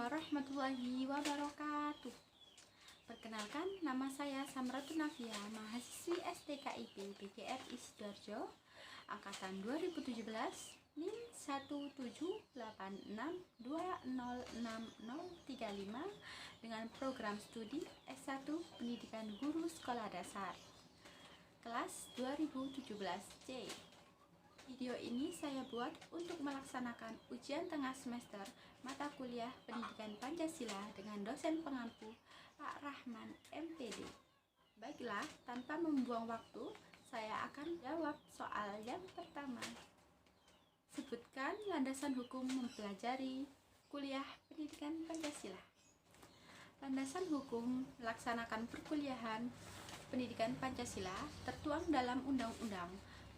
warahmatullahi wabarakatuh. Perkenalkan, nama saya Samratun Nafia, mahasiswi STKIP PGRI Sidoarjo, angkatan 2017, NIM 17862066035 dengan program studi S1 Pendidikan Guru Sekolah Dasar, kelas 2017C. Video ini saya buat untuk melaksanakan ujian tengah semester mata kuliah Pendidikan Pancasila dengan dosen pengampu Pak Rahman MPD. Baiklah, tanpa membuang waktu, saya akan jawab soal yang pertama. Sebutkan landasan hukum mempelajari kuliah Pendidikan Pancasila. Landasan hukum melaksanakan perkuliahan Pendidikan Pancasila tertuang dalam Undang-Undang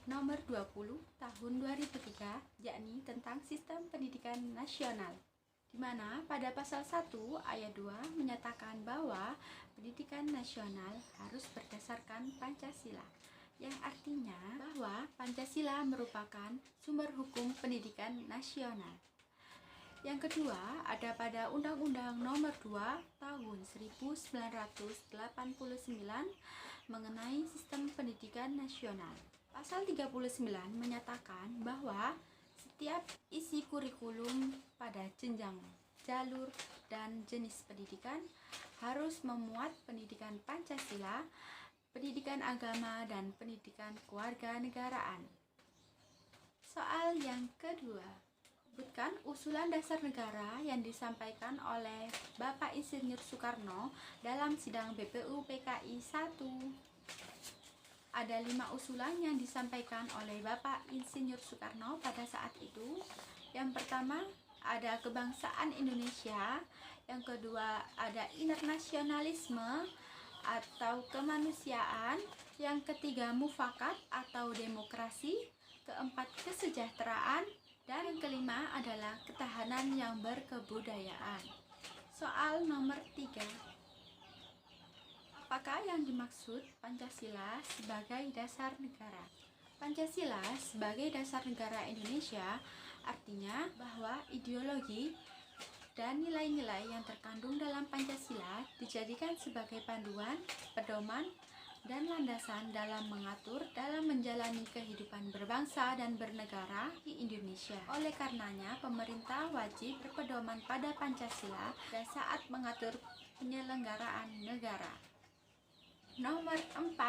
Nomor 20 Tahun 2003, yakni tentang Sistem Pendidikan Nasional, di mana pada pasal 1 ayat 2 menyatakan bahwa pendidikan nasional harus berdasarkan Pancasila, yang artinya bahwa Pancasila merupakan sumber hukum pendidikan nasional. Yang kedua, ada pada Undang-Undang Nomor 2 Tahun 1989 mengenai Sistem Pendidikan Nasional. Pasal 39 menyatakan bahwa setiap isi kurikulum pada jenjang, jalur, dan jenis pendidikan harus memuat pendidikan Pancasila, pendidikan agama, dan pendidikan kewarganegaraan. Soal yang kedua, sebutkan usulan dasar negara yang disampaikan oleh Bapak Insinyur Soekarno dalam sidang BPU PKI 1. Ada 5 usulan yang disampaikan oleh Bapak Insinyur Soekarno pada saat itu. Yang pertama, ada kebangsaan Indonesia. Yang kedua, ada internasionalisme atau kemanusiaan. Yang ketiga, mufakat atau demokrasi. Keempat, kesejahteraan. Dan yang kelima adalah ketahanan yang berkebudayaan. Soal nomor 3. Apakah yang dimaksud Pancasila sebagai dasar negara? Pancasila sebagai dasar negara Indonesia artinya bahwa ideologi dan nilai-nilai yang terkandung dalam Pancasila dijadikan sebagai panduan, pedoman, dan landasan dalam mengatur dalam menjalani kehidupan berbangsa dan bernegara di Indonesia. Oleh karenanya, pemerintah wajib berpedoman pada Pancasila dan saat mengatur penyelenggaraan negara. Nomor 4.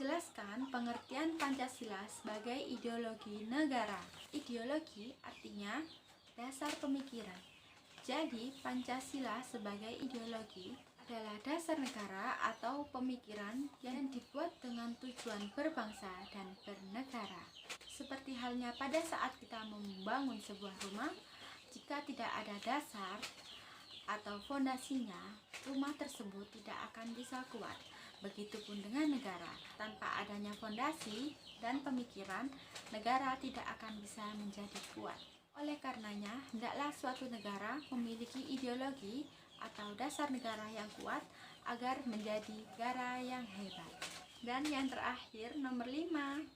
Jelaskan pengertian Pancasila sebagai ideologi negara. Ideologi artinya dasar pemikiran. Jadi, Pancasila sebagai ideologi adalah dasar negara atau pemikiran yang dibuat dengan tujuan berbangsa dan bernegara. Seperti halnya pada saat kita membangun sebuah rumah, jika tidak ada dasar atau fondasinya, rumah tersebut tidak akan bisa kuat. Begitupun dengan negara, tanpa adanya fondasi dan pemikiran, negara tidak akan bisa menjadi kuat. Oleh karenanya, hendaklah suatu negara memiliki ideologi atau dasar negara yang kuat agar menjadi negara yang hebat. Dan yang terakhir, nomor 5.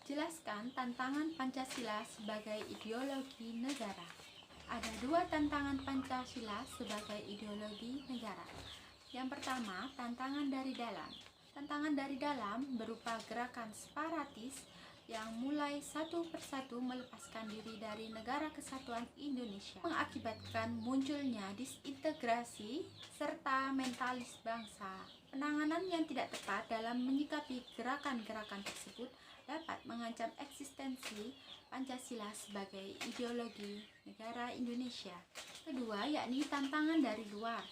Jelaskan tantangan Pancasila sebagai ideologi negara. Ada 2 tantangan Pancasila sebagai ideologi negara. Yang pertama, tantangan dari dalam. Tantangan dari dalam berupa gerakan separatis yang mulai satu persatu melepaskan diri dari Negara Kesatuan Indonesia, mengakibatkan munculnya disintegrasi serta mentalis bangsa. Penanganan yang tidak tepat dalam menyikapi gerakan-gerakan tersebut dapat mengancam eksistensi Pancasila sebagai ideologi negara Indonesia. Kedua, yakni tantangan dari luar.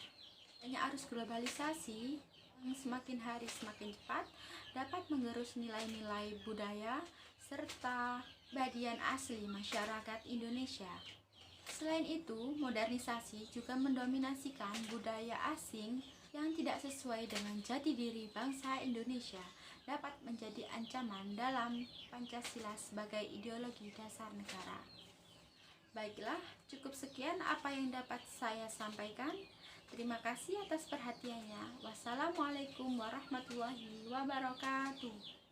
Hanya arus globalisasi yang semakin hari semakin cepat dapat mengerus nilai-nilai budaya serta kepribadian asli masyarakat Indonesia. Selain itu, modernisasi juga mendominasikan budaya asing yang tidak sesuai dengan jati diri bangsa Indonesia dapat menjadi ancaman dalam Pancasila sebagai ideologi dasar negara. Baiklah, cukup sekian apa yang dapat saya sampaikan. Terima kasih atas perhatiannya. Wassalamualaikum warahmatullahi wabarakatuh.